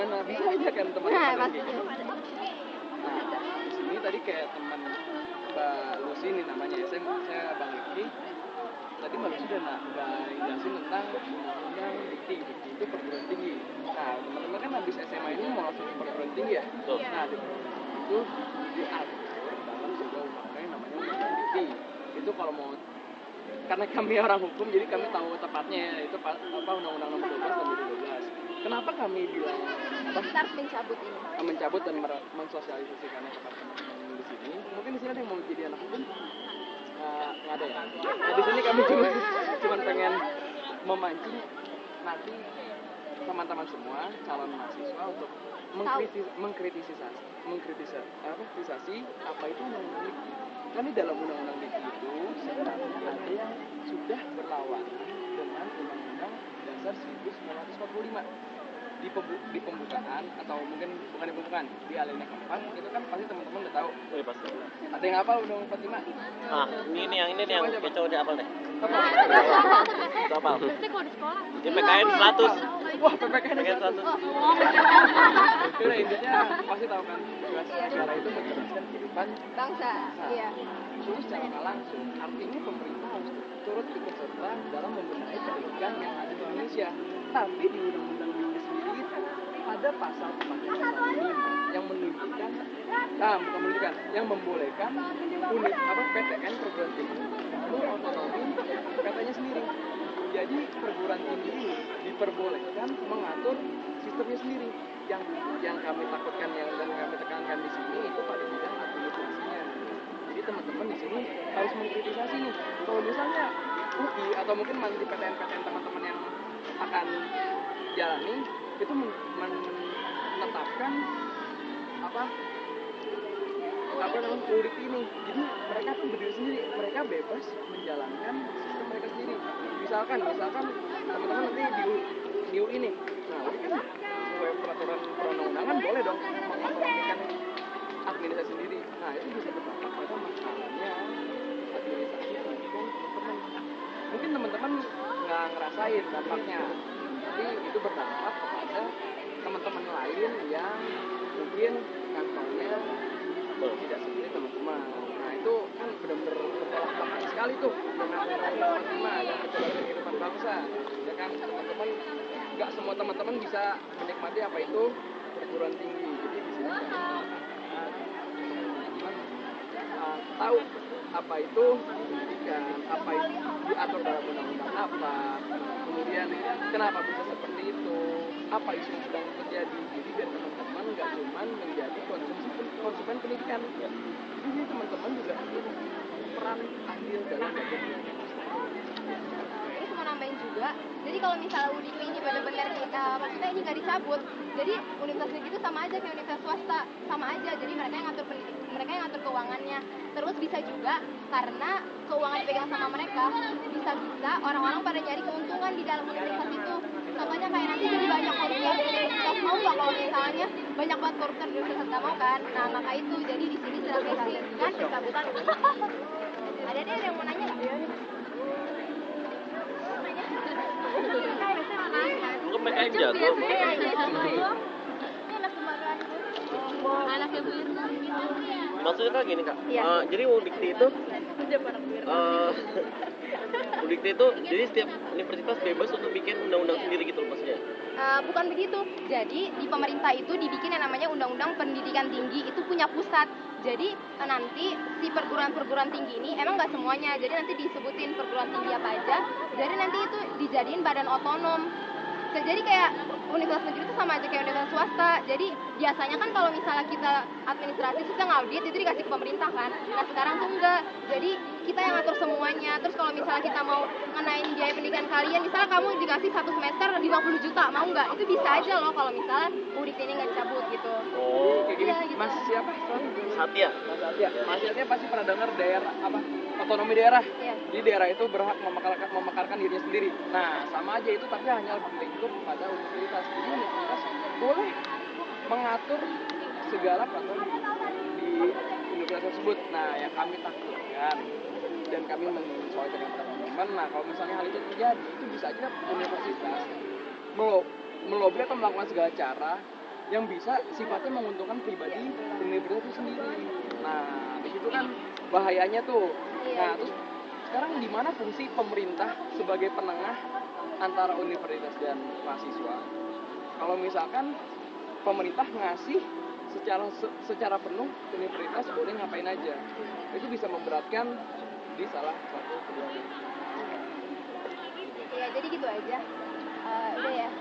Nah, bisa aja kan teman-teman kayak gitu. Nah, di sini tadi kayak teman Mbak Lucy ini namanya ya, saya Bang Rifki. Tadi Mbak Lucy udah jelasin tentang undang-undang dikti itu perguruan tinggi. Nah, teman-teman kan habis SMA ini mau langsung ke perguruan tinggi ya. Nah, di perguruan tinggi itu diatur dalam sebuah undang-undang yang namanya undang-undang dikti. Itu kalau mau, karena kami orang hukum jadi kami tahu tepatnya itu apa undang-undang nomor 12 tahun 2012. Kenapa kami bilang kita harus mencabut ini? Mencabut dan mensosialisasikannya kepada teman-teman di sini. Mungkin di sini ada yang mau jadi anak hukum? Nggak ada ya. Nah, di sini kami cuma pengen memancing nanti teman-teman semua calon mahasiswa untuk mengkritisasi apa itu undang-undang dikti. Kan di dalam undang-undang dikti itu sebenarnya ada yang sudah berlawanan dengan undang-undang dasar 1945. Di pembukaan atau mungkin bukan di pembukaan, di alinea keempat itu kan pasti teman-teman udah tahu. Oh, pasti. Ada yang hafal undang-undang 45? Ini nih yang kecau dia hafal deh. Apa? Itu apa? Pasti kalau di sekolah. Di PKN 100. Wah, PPKN 100. Udah intinya pasti tahu kan, tugas negara itu mencerdaskan kehidupan Bangsa. Iya. Itu secara nggak langsung, artinya pemerintah harus turut ikut serta dalam membenahi pendidikan yang ada di Indonesia. Tapi di undang-undang dikti sendiri itu ada pasal 5 yang menunjukkan, yang membolehkan PTN perguruan tinggi mengotonomi katanya sendiri. Jadi perguruan tinggi ini diperbolehkan mengatur sistemnya sendiri. Yang kami takutkan dan kami tekankan di sini itu pada bidang administrasinya. Jadi teman-teman di sini harus mengkritisasi nih. Kalau misalnya UI atau mungkin nanti PTN-PTN teman-teman yang akan jalani itu menetapkan apa namanya URIP ini. Jadi mereka tuh berdiri sendiri, mereka bebas menjalankan sistem mereka sendiri. Misalkan teman-teman nanti di UI ini, nah UI kan sesuai peraturan perundang-undangan boleh dong mengotonomikan administrasi sendiri. Nah itu bisa berdampak pada masalahnya administrasi pendidikan teman-teman. Mungkin teman-teman nggak ngerasain dampaknya, tapi itu berdampak kepada teman-teman lain yang mungkin kantornya tidak seperti teman-teman. Nah itu kan benar-benar bertolak belakang sekali tuh dengan undang-undang yang mencerdaskan kehidupan bangsa. Ya kan teman-teman, nggak semua teman-teman bisa menikmati apa itu perguruan tinggi. Jadi di sini teman-teman tahu apa itu pendidikan, apa itu diatur dalam undang-undang apa, kemudian kenapa bisa seperti itu, apa isu yang sedang terjadi. Jadi biar teman-teman nggak cuma menjadi konsumen pendidikan, jadi teman-teman juga peran andil dalam bagian Ini cuma nambahin juga. Jadi kalau misalnya UDIP ini benar-benar maksudnya ini nggak dicabut, jadi universitas negeri itu sama aja kayak universitas swasta, sama aja. Jadi mereka yang ngatur mereka yang ngatur keuangannya. Terus bisa juga karena keuangan dipegang sama mereka, bisa orang-orang pada nyari keuntungan di dalam universitas itu. Contohnya kayak nanti jadi banyak koruptor di universitas, mau nggak kalau misalnya banyak banget koruptor di universitas, nggak mau kan? Nah maka itu jadi di sini sudah kan pencabutan. Ada yang mau nanya nggak? Mungkin mereka yang jago. Anaknya Bu Irna. Maksudnya kan gini Kak. Iya. Jadi UDIKTI itu UDIKTI itu jadi setiap universitas bebas untuk bikin undang-undang sendiri gitu maksudnya. Bukan begitu. Jadi di pemerintah itu dibikin yang namanya Undang-Undang Pendidikan Tinggi, itu punya pusat. Jadi nanti si perguruan tinggi ini emang nggak semuanya. Jadi nanti disebutin perguruan tinggi apa aja. Jadi nanti itu dijadiin badan otonom. Jadi kayak universitas negeri itu sama aja kayak universitas swasta. Jadi biasanya kan kalau misalnya kita administrasi kita ngaudit itu dikasih ke pemerintah kan. Nah sekarang tuh enggak. Jadi kita yang ngatur semuanya. Terus kalau misalnya kita mau ngenain biaya pendidikan kalian, misalnya kamu dikasih 1 semester 50 juta, mau nggak? Itu bisa aja loh kalau misalnya UDIK ini nggak dicabut gitu. Oh, kayak gini. Gitu. Mas siapa? Satya. Mas Satya pasti pernah dengar daerah otonomi daerah. Iya. Jadi daerah itu berhak memekarkan dirinya sendiri. Nah, sama aja itu tapi hanya berlingkup pada universitas. Jadi universitas boleh mengatur segala peraturan di universitas tersebut. Nah, yang kami takutkan dan kami mensoalkan dengan teman-teman. Nah, kalau misalnya hal itu terjadi, itu bisa aja universitas melobi atau melakukan segala cara yang bisa sifatnya menguntungkan pribadi universitas itu sendiri. Nah, di situ kan bahayanya tuh. Nah, terus sekarang di mana fungsi pemerintah sebagai penengah antara universitas dan mahasiswa? Kalau misalkan pemerintah ngasih secara penuh universitas boleh ngapain aja, itu bisa memberatkan di salah satu kedua. Ya jadi gitu aja. Udah ya.